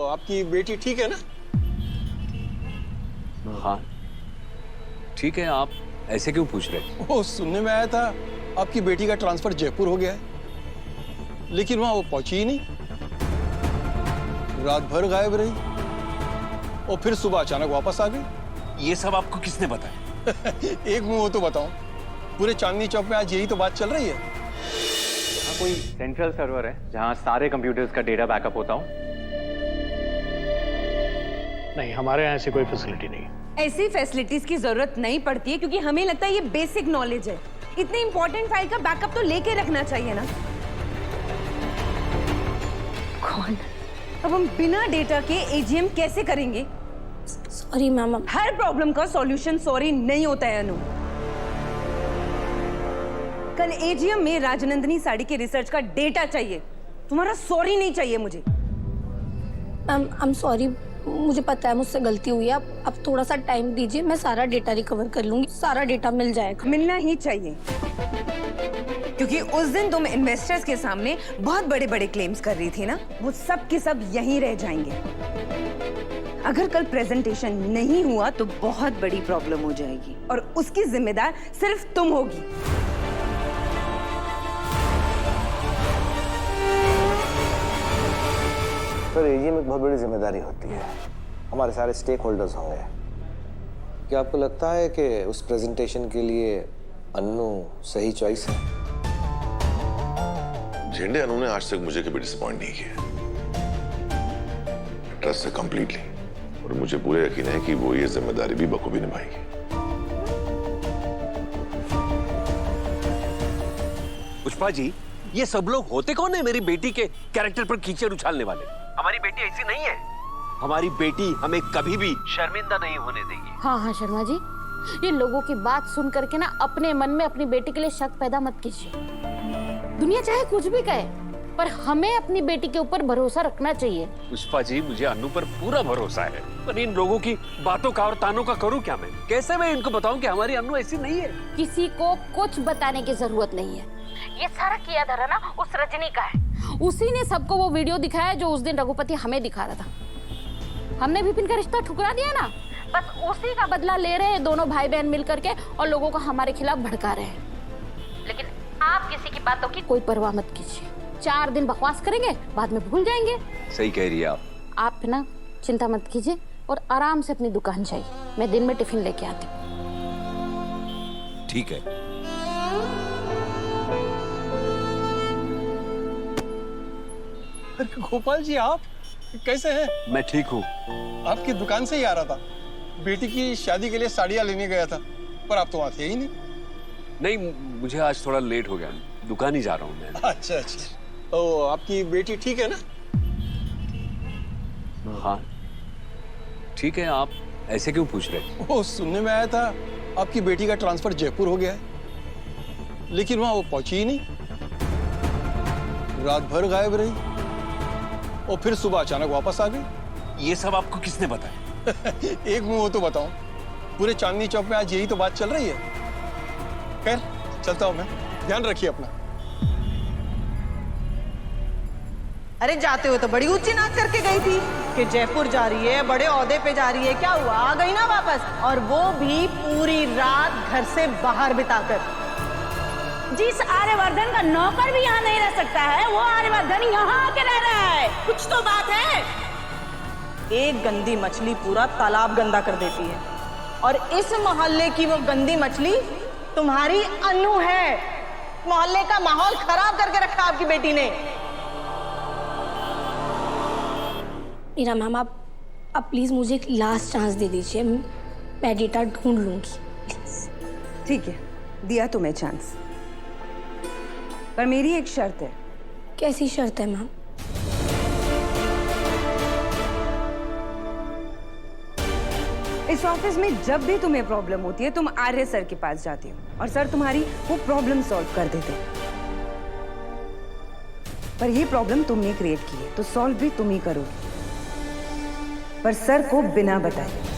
आपकी बेटी ठीक है ना? हाँ ठीक है। आप ऐसे क्यों पूछ रहे? वो सुनने में आया था आपकी बेटी का ट्रांसफर जयपुर हो गया है, लेकिन वहां वो पहुंची ही नहीं। रात भर गायब रही और फिर सुबह अचानक वापस आ गई। ये सब आपको किसने बताया? एक मुंह हो तो बताऊं, पूरे चांदनी चौक में आज यही तो बात चल रही है। यहाँ कोई सेंट्रल सर्वर है जहाँ सारे कंप्यूटर्स का डेटा बैकअप होता हो? नहीं, हमारे यहाँ ऐसी कोई फैसिलिटी नहीं है। ऐसी फैसिलिटीज की जरूरत नहीं पड़ती है क्योंकि हमें लगता है ये बेसिक नॉलेज है। इतनी इंपॉर्टेंट फाइल का बैकअप तो लेके रखना चाहिए ना। कौन? अब हम बिना डेटा के एजीएम कैसे करेंगे? Sorry ma'am. हर प्रॉब्लम का सॉल्यूशन सॉरी नहीं होता है अनु। कल एजीएम में राजनंदिनी साड़ी के रिसर्च का डेटा चाहिए, तुम्हारा सॉरी नहीं चाहिए मुझे। मैम आई एम सॉरी, मुझे पता है मुझसे गलती हुई है। अब थोड़ा सा टाइम दीजिए, मैं सारा डेटा रिकवर कर लूंगी। सारा डेटा मिल जाएगा। मिलना ही चाहिए क्योंकि उस दिन तुम इन्वेस्टर्स के सामने बहुत बड़े बड़े क्लेम्स कर रही थी ना, वो सब के सब यहीं रह जाएंगे। अगर कल प्रेजेंटेशन नहीं हुआ तो बहुत बड़ी प्रॉब्लम हो जाएगी और उसकी जिम्मेदार सिर्फ तुम होगी। सर, एजीएम एक बहुत बड़ी जिम्मेदारी होती है। हमारे सारे स्टेक होल्डर्स होंगे। क्या आपको लगता है कि उस प्रेजेंटेशन के लिए अन्नू सही चॉइस है? झेंडे अन्नू ने आज तक मुझे कभी डिसअपॉइंट नहीं किया। ट्रस्ट है कंप्लीटली, और मुझे पूरा यकीन है कि वो ये जिम्मेदारी भी बखूबी निभाएगी। पुष्पा जी, ये सब लोग होते कौन है मेरी बेटी के कैरेक्टर पर कीचड़ उछालने वाले? हमारी बेटी ऐसी नहीं है। हमारी बेटी हमें कभी भी शर्मिंदा नहीं होने देगी। हाँ शर्मा जी, ये लोगों की बात सुन करके ना अपने मन में अपनी बेटी के लिए शक पैदा मत कीजिए। दुनिया चाहे कुछ भी कहे, पर हमें अपनी बेटी के ऊपर भरोसा रखना चाहिए। पुष्पा जी, मुझे अन्नू पर पूरा भरोसा है, पर इन लोगों की बातों का और तानों का करूं क्या मैं? कैसे मैं इनको बताऊं कि हमारी अन्नू ऐसी नहीं है? किसी को कुछ बताने की जरूरत नहीं है। ये सारा किया धरा ना उस रजनी का है। उसी ने सबको वो वीडियो दिखाया जो उस दिन रघुपति हमें दिखा रहा था। हमने विपिन का रिश्ता ठुकरा दिया ना, बस उसी का बदला ले रहे हैं दोनों भाई बहन मिलकर के और लोगों को हमारे खिलाफ भड़का रहे हैं। लेकिन आप किसी की बातों की कोई परवाह मत कीजिए। 4 दिन बकवास करेंगे, बाद में भूल जाएंगे। सही कह रही है आप। आप ना चिंता मत कीजिए और आराम से अपनी दुकान जाइए। मैं दिन में टिफिन लेके आती हूँ। ठीक है। गोपाल जी, आप कैसे हैं? मैं ठीक हूँ। आपकी दुकान से ही आ रहा था। बेटी की शादी के लिए साड़ियाँ लेने गया था, पर आप तो वहाँ थे ही नहीं। नहीं, मुझे आज थोड़ा लेट हो गया, दुकान ही जा रहा हूँ मैं। अच्छा अच्छा। तो आपकी बेटी ठीक है ना? हाँ ठीक है। आप ऐसे क्यों पूछ रहे? वो सुनने में आया था आपकी बेटी का ट्रांसफर जयपुर हो गया है, लेकिन वहां वो पहुंची ही नहीं। रात भर गायब रही और फिर सुबह अचानक वापस आ गई। ये सब आपको किसने बताया? एक मुंह हो तो बताऊं, पूरे चांदनी चौक में आज यही तो बात चल रही है। खैर, चलता हूं मैं। ध्यान रखिए अपना। अरे जाते हुए तो बड़ी ऊंची नाच करके गई थी कि जयपुर जा रही है, बड़े ओहदे पे जा रही है। क्या हुआ? आ गई ना वापस, और वो भी पूरी रात घर से बाहर बिताकर। जिस आर्यवर्धन का नौकर भी यहाँ नहीं रह सकता है, वो आर्यवर्धन यहाँ आके रह रहा है। कुछ तो बात है। एक गंदी मछली पूरा तालाब गंदा कर देती है, और इस मोहल्ले की वो गंदी मछली तुम्हारी अन्नू है। मोहल्ले का माहौल खराब करके रखा आपकी बेटी ने। मीरा मैम, आप प्लीज मुझे एक लास्ट चांस दे दीजिए। मैं डेटा ढूंढ लूंगी। ठीक है, दिया तुम्हें चांस, पर मेरी एक शर्त है। कैसी शर्त है मैम? इस ऑफिस में जब भी तुम्हें प्रॉब्लम होती है, तुम आर्य सर के पास जाती हो और सर तुम्हारी वो प्रॉब्लम सॉल्व कर देते हैं। पर ये प्रॉब्लम तुमने क्रिएट की है, तो सॉल्व भी तुम ही करोगी, पर सर को बिना बताए।